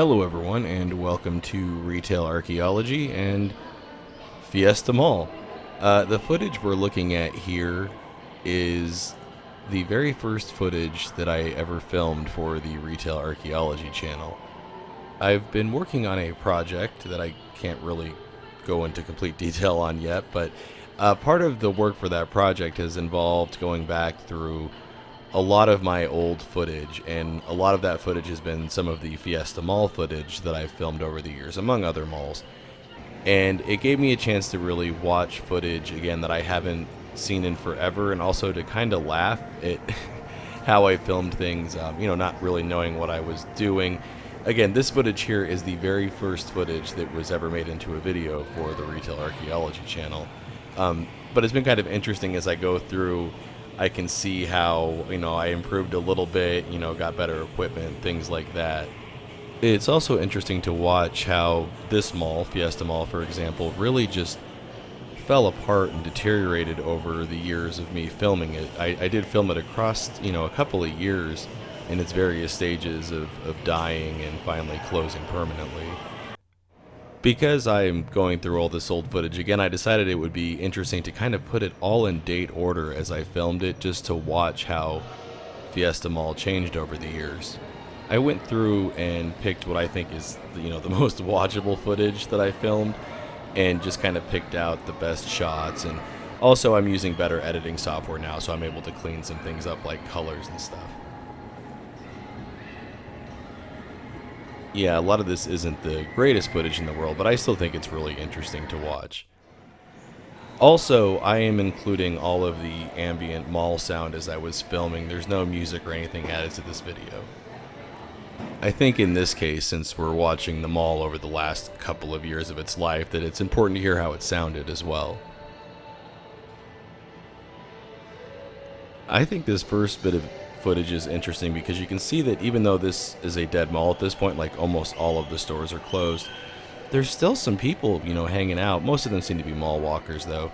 Hello everyone and welcome to Retail Archaeology and Fiesta Mall. The footage we're looking at here is the very first footage that I ever filmed for the Retail Archaeology channel. I've been working on a project that I can't really go into complete detail on yet, but part of the work for that project has involved going back through a lot of my old footage, and a lot of that footage has been some of the Fiesta Mall footage that I've filmed over the years, among other malls. And it gave me a chance to really watch footage again that I haven't seen in forever, and also to kind of laugh at how I filmed things, not really knowing what I was doing. Again, this footage here is the very first footage that was ever made into a video for the Retail Archaeology channel. But it's been kind of interesting as I go through. I can see how, I improved a little bit, got better equipment, things like that. It's also interesting to watch how this mall, Fiesta Mall, for example, really just fell apart and deteriorated over the years of me filming it. I did film it across, a couple of years in its various stages of dying and finally closing permanently. Because I'm going through all this old footage again, I decided it would be interesting to kind of put it all in date order as I filmed it, just to watch how Fiesta Mall changed over the years. I went through and picked what I think is, the most watchable footage that I filmed, and just kind of picked out the best shots. And also I'm using better editing software now, so I'm able to clean some things up like colors and stuff. Yeah, a lot of this isn't the greatest footage in the world, but I still think it's really interesting to watch. Also, I am including all of the ambient mall sound as I was filming. There's no music or anything added to this video. I think in this case, since we're watching the mall over the last couple of years of its life, that it's important to hear how it sounded as well. I think this first bit of footage is interesting because you can see that even though this is a dead mall at this point, like almost all of the stores are closed, there's still some people, hanging out. Most of them seem to be mall walkers, though.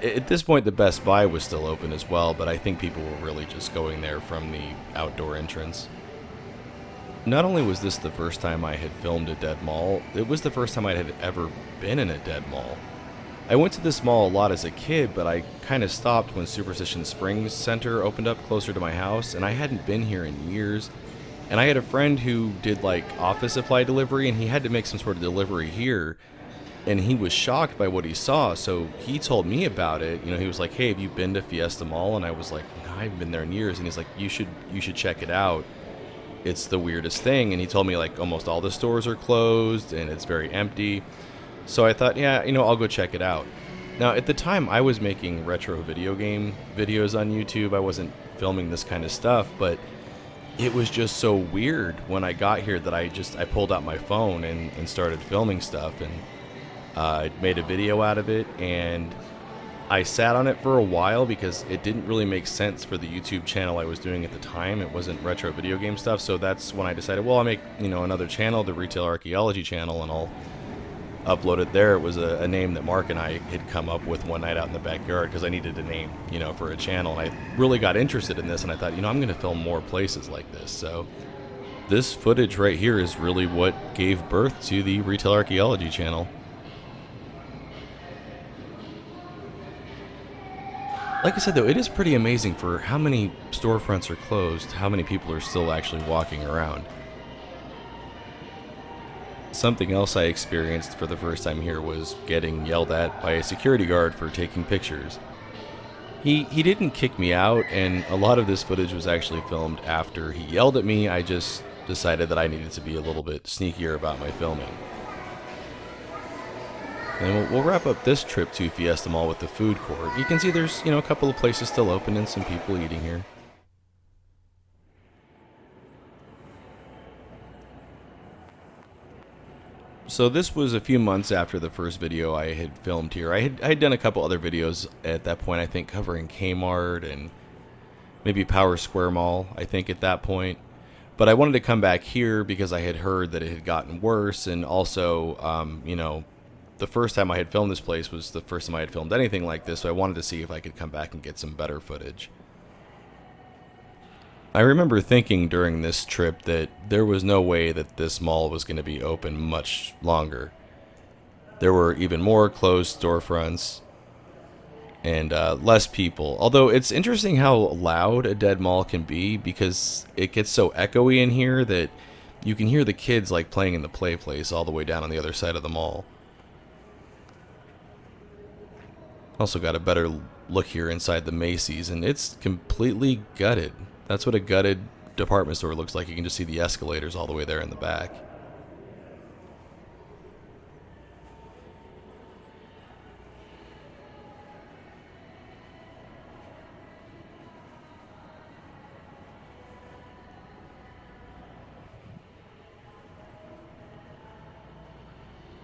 At this point, the Best Buy was still open as well, but I think people were really just going there from the outdoor entrance. Not only was this the first time I had filmed a dead mall, it was the first time I had ever been in a dead mall. I went to this mall a lot as a kid, but I kind of stopped when Superstition Springs Center opened up closer to my house, and I hadn't been here in years. And I had a friend who did like office supply delivery, and he had to make some sort of delivery here, and he was shocked by what he saw, so he told me about it. He was like, "Hey, have you been to Fiesta Mall?" And I was like, "No, I haven't been there in years." And he's like, you should check it out. It's the weirdest thing." And he told me like almost all the stores are closed and it's very empty. So I thought, yeah, I'll go check it out. Now, at the time, I was making retro video game videos on YouTube. I wasn't filming this kind of stuff, but it was just so weird when I got here that I pulled out my phone and started filming stuff, and I made a video out of it, and I sat on it for a while because it didn't really make sense for the YouTube channel I was doing at the time. It wasn't retro video game stuff, so that's when I decided, well, I'll make, another channel, the Retail Archaeology channel, and I'll upload it there. It was a name that Mark and I had come up with one night out in the backyard because I needed a name, for a channel. And I really got interested in this, and I thought, I'm going to film more places like this. So this footage right here is really what gave birth to the Retail Archaeology channel. Like I said, though, it is pretty amazing for how many storefronts are closed, how many people are still actually walking around. Something else I experienced for the first time here was getting yelled at by a security guard for taking pictures. He didn't kick me out, and a lot of this footage was actually filmed after he yelled at me. I just decided that I needed to be a little bit sneakier about my filming. And we'll wrap up this trip to Fiesta Mall with the food court. You can see there's, a couple of places still open and some people eating here. So this was a few months after the first video I had filmed here. I had done a couple other videos at that point, I think, covering Kmart and maybe Power Square Mall, I think, at that point. But I wanted to come back here because I had heard that it had gotten worse, and also, the first time I had filmed this place was the first time I had filmed anything like this, so I wanted to see if I could come back and get some better footage. I remember thinking during this trip that there was no way that this mall was going to be open much longer. There were even more closed storefronts and less people. Although it's interesting how loud a dead mall can be because it gets so echoey in here that you can hear the kids like playing in the play place all the way down on the other side of the mall. Also got a better look here inside the Macy's, and it's completely gutted. That's what a gutted department store looks like. You can just see the escalators all the way there in the back.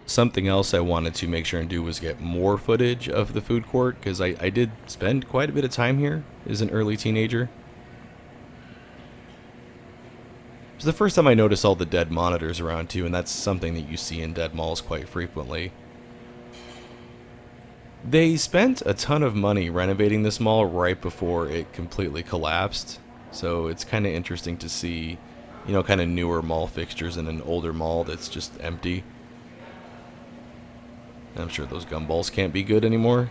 Something else I wanted to make sure and do was get more footage of the food court, because I did spend quite a bit of time here as an early teenager. It was the first time I noticed all the dead monitors around too, and that's something that you see in dead malls quite frequently. They spent a ton of money renovating this mall right before it completely collapsed, so it's kind of interesting to see, you know, kind of newer mall fixtures in an older mall that's just empty. I'm sure those gumballs can't be good anymore.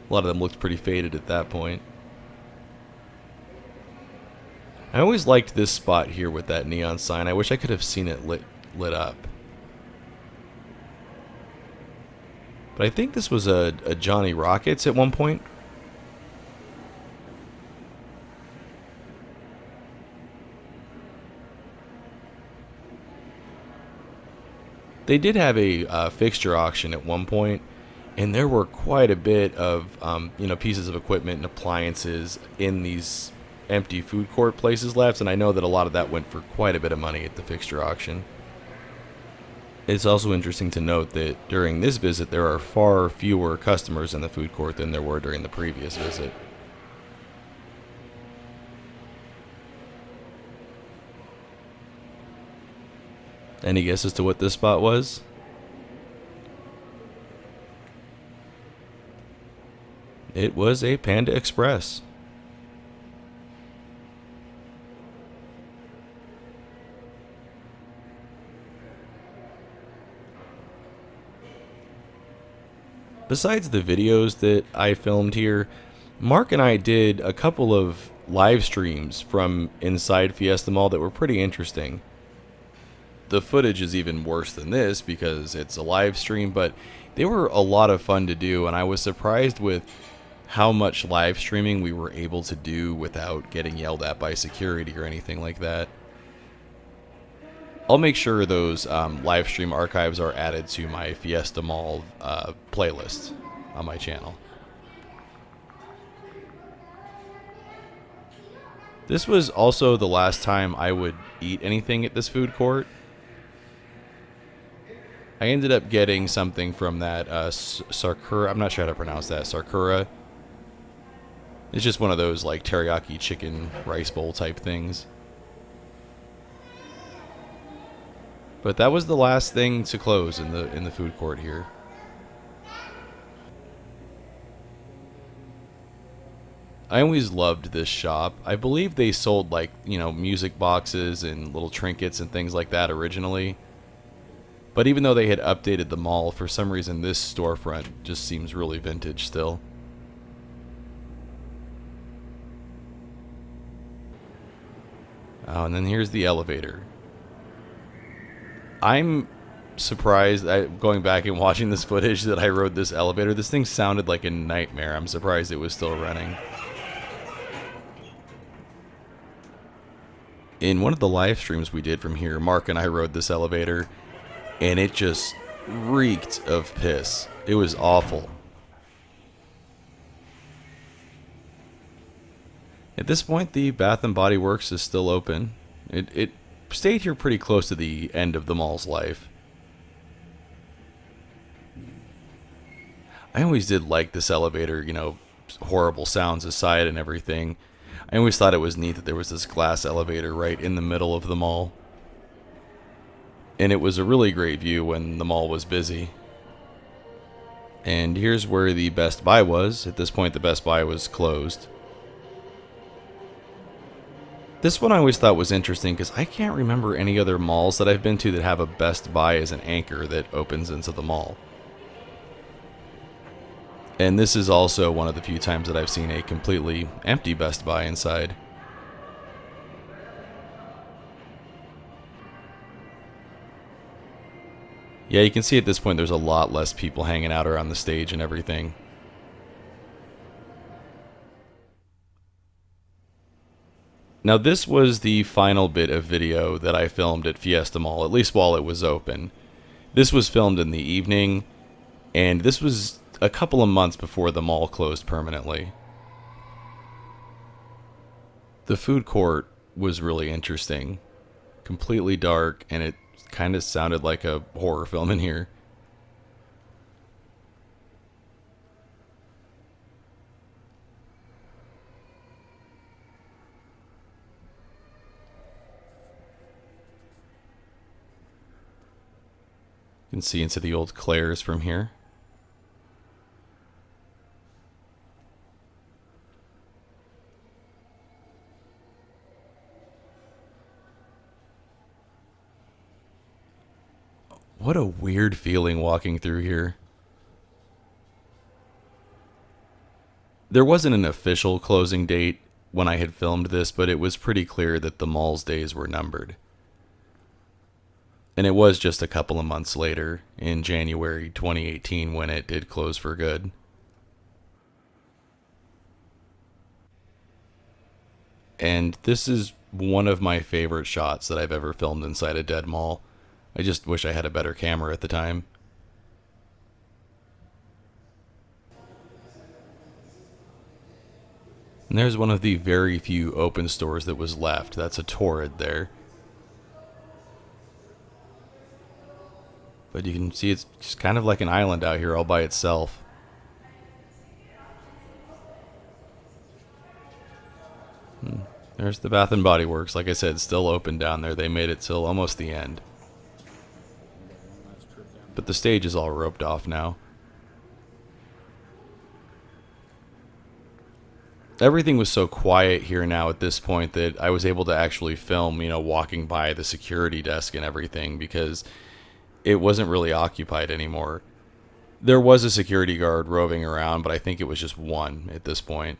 A lot of them looked pretty faded at that point. I always liked this spot here with that neon sign. I wish I could have seen it lit up. But I think this was a Johnny Rockets at one point. They did have a fixture auction at one point, and there were quite a bit of pieces of equipment and appliances in these empty food court places left, and I know that a lot of that went for quite a bit of money at the fixture auction. It's also interesting to note that during this visit there are far fewer customers in the food court than there were during the previous visit. Any guess as to what this spot was? It was a Panda Express. Besides the videos that I filmed here, Mark and I did a couple of live streams from inside Fiesta Mall that were pretty interesting. The footage is even worse than this because it's a live stream, but they were a lot of fun to do, and I was surprised with how much live streaming we were able to do without getting yelled at by security or anything like that. I'll make sure those live stream archives are added to my Fiesta Mall playlist on my channel. This was also the last time I would eat anything at this food court. I ended up getting something from that Sakura. I'm not sure how to pronounce that. Sakura. It's just one of those like teriyaki chicken rice bowl type things. But that was the last thing to close in the food court here. I always loved this shop. I believe they sold like, music boxes and little trinkets and things like that originally. But even though they had updated the mall, for some reason this storefront just seems really vintage still. Oh, and then here's the elevator. I'm surprised, going back and watching this footage, that I rode this elevator. This thing sounded like a nightmare. I'm surprised it was still running. In one of the live streams we did from here, Mark and I rode this elevator, and it just reeked of piss. It was awful. At this point, the Bath & Body Works is still open. It stayed here pretty close to the end of the mall's life. I always did like this elevator, horrible sounds aside and everything. I always thought it was neat that there was this glass elevator right in the middle of the mall. And it was a really great view when the mall was busy. And here's where the Best Buy was. At this point, the Best Buy was closed. This one I always thought was interesting because I can't remember any other malls that I've been to that have a Best Buy as an anchor that opens into the mall. And this is also one of the few times that I've seen a completely empty Best Buy inside. Yeah, you can see at this point there's a lot less people hanging out around the stage and everything. Now this was the final bit of video that I filmed at Fiesta Mall, at least while it was open. This was filmed in the evening, and this was a couple of months before the mall closed permanently. The food court was really interesting. Completely dark, and it kind of sounded like a horror film in here. You can see into the old Claire's from here. What a weird feeling walking through here. There wasn't an official closing date when I had filmed this, but it was pretty clear that the mall's days were numbered. And it was just a couple of months later, in January 2018, when it did close for good. And this is one of my favorite shots that I've ever filmed inside a dead mall. I just wish I had a better camera at the time. And there's one of the very few open stores that was left. That's a Torrid there. But you can see it's just kind of like an island out here all by itself. There's the Bath and Body Works. Like I said, still open down there. They made it till almost the end. But the stage is all roped off now. Everything was so quiet here now at this point that I was able to actually film, walking by the security desk and everything, because it wasn't really occupied anymore. There was a security guard roving around, but I think it was just one at this point.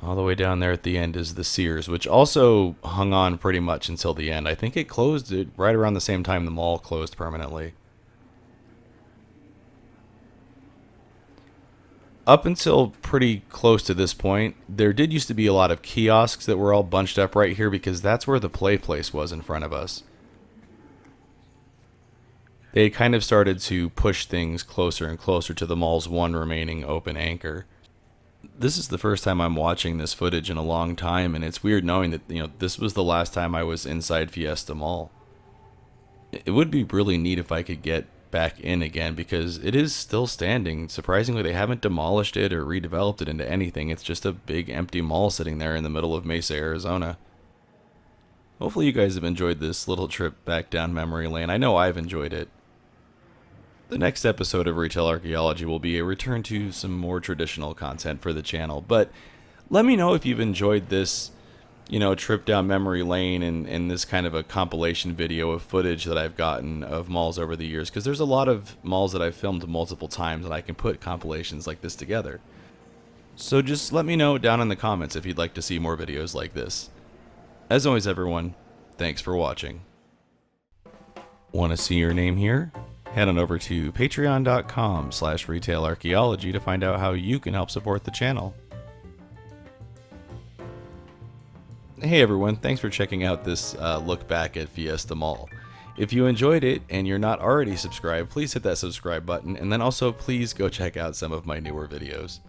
All the way down there at the end is the Sears, which also hung on pretty much until the end. I think it closed right around the same time the mall closed permanently. Up until pretty close to this point, there did used to be a lot of kiosks that were all bunched up right here because that's where the play place was in front of us. They kind of started to push things closer and closer to the mall's one remaining open anchor. This is the first time I'm watching this footage in a long time, and it's weird knowing that, this was the last time I was inside Fiesta Mall. It would be really neat if I could get back in again, because it is still standing. Surprisingly, they haven't demolished it or redeveloped it into anything. It's just a big empty mall sitting there in the middle of Mesa, Arizona. Hopefully you guys have enjoyed this little trip back down memory lane. I know I've enjoyed it. The next episode of Retail Archaeology will be a return to some more traditional content for the channel, but let me know if you've enjoyed this, trip down memory lane and this kind of a compilation video of footage that I've gotten of malls over the years, because there's a lot of malls that I've filmed multiple times and I can put compilations like this together. So just let me know down in the comments if you'd like to see more videos like this. As always, everyone, thanks for watching. Want to see your name here? Head on over to patreon.com/retailarchaeology to find out how you can help support the channel. Hey everyone, thanks for checking out this look back at Fiesta Mall. If you enjoyed it and you're not already subscribed, please hit that subscribe button, and then also please go check out some of my newer videos.